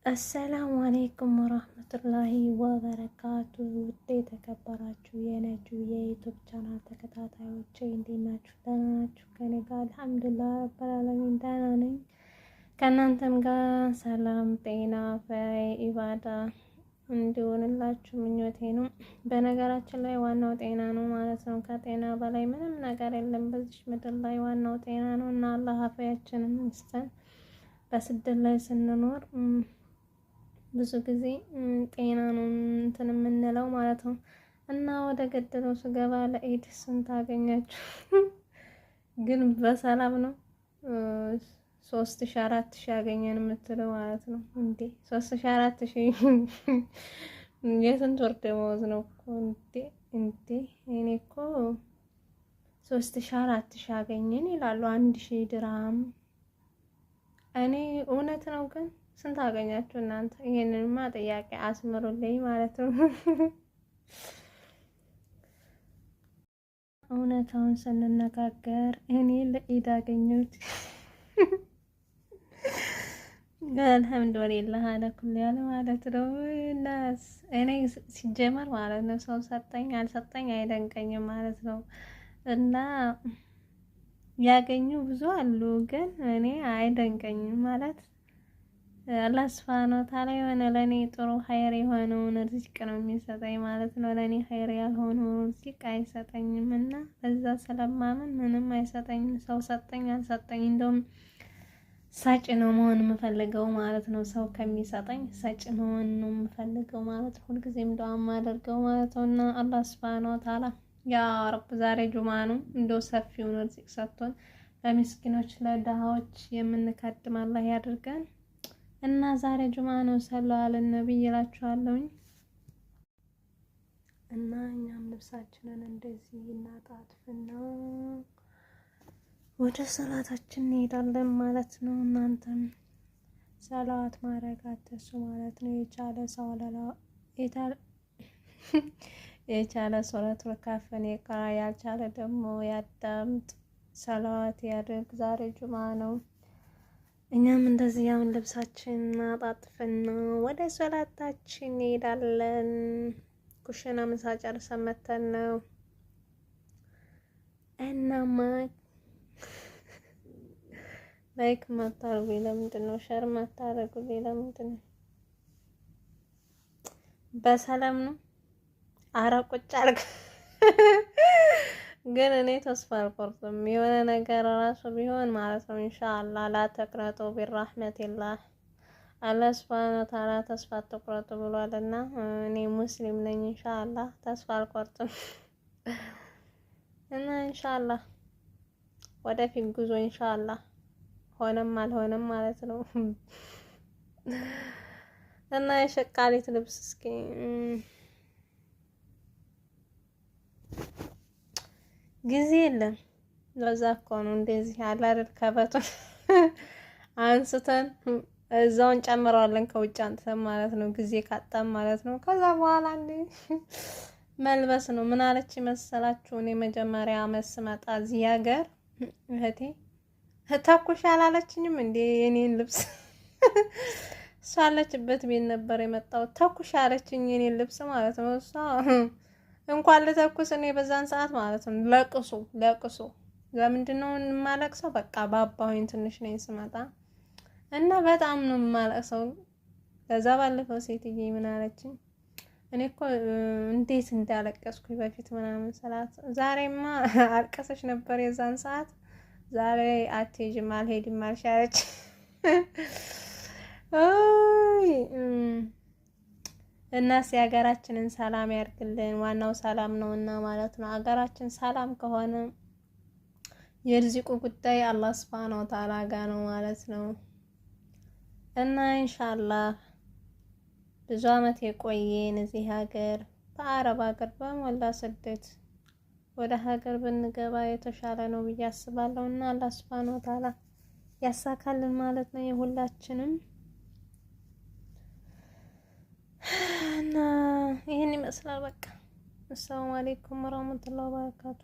አሰላሙ አሌይኩም ወራህመቱላሂ ወበረካቱ። ውድ የተከበራችሁ የነጁ የዩቱብ ቻናል ተከታታዮች እንዴት ናችሁ? ደህና ናችሁ? ከኔ ጋር አልሐምዱሊላህ ረብል ዓለሚን ደህና ነኝ። ከእናንተም ጋር ሰላም፣ ጤና፣ ኢባዳ እንዲሆንላችሁ ምኞቴ ነው። በነገራችን ላይ ዋናው ጤና ነው ማለት ነው። ከጤና በላይ ምንም ነገር የለም በዚህ ምድር ላይ ዋናው ጤና ነው እና አላህ አፍያችንን ይስጠን። በስደት ላይ ስንኖር ብዙ ጊዜ ጤና ነው እንትን የምንለው ማለት ነው። እና ወደ ገደለው ስገባ ለኢድ ስንት አገኛችሁ? ግን በሰላም ነው 3000 4000 ያገኘን የምትለው ማለት ነው እንዴ? 3000 4000 የስንት ወር ደመወዝ ነው እኮ እንዴ? እኔ እኮ 3000 4000 ያገኘን ይላሉ 1000 ድርሃም። እኔ እውነት ነው ግን ስንት አገኛችሁ እናንተ? ይሄንንማ ጥያቄ አስምሩልኝ ማለት ነው። እውነታውን ስንነጋገር እኔ ለኢድ አገኘሁት አልሐምዱሊላህ አለኩል ያለ ማለት ነው። እናስ እኔ ሲጀመር ማለት ነው ሰው ሰጠኝ አልሰጠኝ አይደንቀኝም ማለት ነው። እና ያገኙ ብዙ አሉ ግን እኔ አይደንቀኝም ማለት አላህ ሱብሃነሁ ወተዓላ የሆነ ለኔ ጥሩ ኸይር የሆነውን ርዝቅ ነው የሚሰጠኝ ማለት ነው። ለኔ ኸይር ያልሆነውን ርዝቅ አይሰጠኝም እና በዛ ስለማምን ምንም አይሰጠኝም። ሰው ሰጠኝ አልሰጠኝ እንደውም ሰጭ ነው መሆን የምፈልገው ማለት ነው። ሰው ከሚሰጠኝ ሰጭ መሆን ነው የምፈልገው ማለት ነው። ሁልጊዜም ዱዓ የማደርገው ማለት ነው። እና አላህ ሱብሃነሁ ወተዓላ ያ ረብ ዛሬ ጁማ ነው እንደው ሰፊውን ርዝቅ ሰጥቶን ለምስኪኖች ለድሃዎች የምንከድም አላህ ያድርገን። እና ዛሬ ጁማ ነው ሰለላሁ ዐለይሂ ነብይ እላችኋለሁኝ። እና እኛም ልብሳችንን እንደዚህ እናጣጥፍና ወደ ሰላታችን እንሄዳለን ማለት ነው። እናንተም ሰላዋት ማድረግ አትርሱ ማለት ነው። የቻለ ሱረቱል ካፍን ይቅራ፣ ያልቻለ ደግሞ ያዳምጥ፣ ሰላዋት ያድርግ። ዛሬ ጁማ ነው። እኛም እንደዚህ ያውን ልብሳችን አጣጥፍና ወደ ሶላታችን እንሄዳለን። ኩሽና ምሳ ጨርሰን መተን ነው። እናማ ላይክ ማታረጉኝ ለምንድን ነው? ሸር ማታረጉኝ ለምንድን ነው? በሰላም ነው። አረ ቁጭ አልክ ግን እኔ ተስፋ አልቆርጥም። የሆነ ነገር ራሱ ቢሆን ማለት ነው ኢንሻአላህ ላ ተቅነጡ ቢራህመቲላህ አላህ ሱብሃነሁ ወተዓላ ተስፋ አትቁረጡ ብሏልና እኔ ሙስሊም ነኝ። ኢንሻአላህ ተስፋ አልቆርጥም እና ኢንሻአላህ ወደፊት ጉዞ ኢንሻአላህ ሆነም አልሆነም ማለት ነው። እና የሸቃሊት ልብስ እስኪ ጊዜ የለም። ለዛ እኮ ነው እንደዚህ ያለ አይደል? ከበቱን አንስተን እዛውን ጨምረዋለን ከውጭ አንተን ማለት ነው። ጊዜ ካጣም ማለት ነው። ከዛ በኋላ እንዴ መልበስ ነው። ምን አለች መሰላችሁ? እኔ መጀመሪያ አመት ስመጣ እዚህ ሀገር እህቴ ተኩሽ አላለችኝም እንዴ የኔን ልብስ እሷ አለችበት ቤት ነበር የመጣው። ተኩሽ አለችኝ የኔን ልብስ ማለት ነው። እሷ እንኳን ልተኩስ እኔ በዛን ሰዓት ማለት ነው ለቅሶ ለምንድን ነው የማለቅሰው? በቃ ባባሁኝ ትንሽ ነኝ ስመጣ እና በጣም ነው የማለቅሰው። ከዛ ባለፈው ሴትዬ ምን አለችኝ? እኔ እኮ እንዴት እንዳለቀስኩኝ በፊት ምናምን ሰላት ዛሬማ አልቀሰች ነበር የዛን ሰዓት። ዛሬ አትሄጂም አልሄድም አልሻለች። እናስ የሀገራችንን ሰላም ያርግልን። ዋናው ሰላም ነውና ማለት ነው። ሀገራችን ሰላም ከሆነ የርዝቁ ጉዳይ አላህ ሱብሃነሁ ወተዓላ ጋር ነው ማለት ነው። እና ኢንሻአላህ ብዙ አመት የቆየን እዚህ ሀገር በአረብ ሀገር በሞላ ስደት ወደ ሀገር ብንገባ የተሻለ ነው ብዬ አስባለሁ። እና አላህ ሱብሃነሁ ወተዓላ ያሳካልን ማለት ነው የሁላችንም። እና ይሄን ይመስላል በቃ። አሰላሙ አለይኩም ወራህመቱላሂ ወበረካቱ።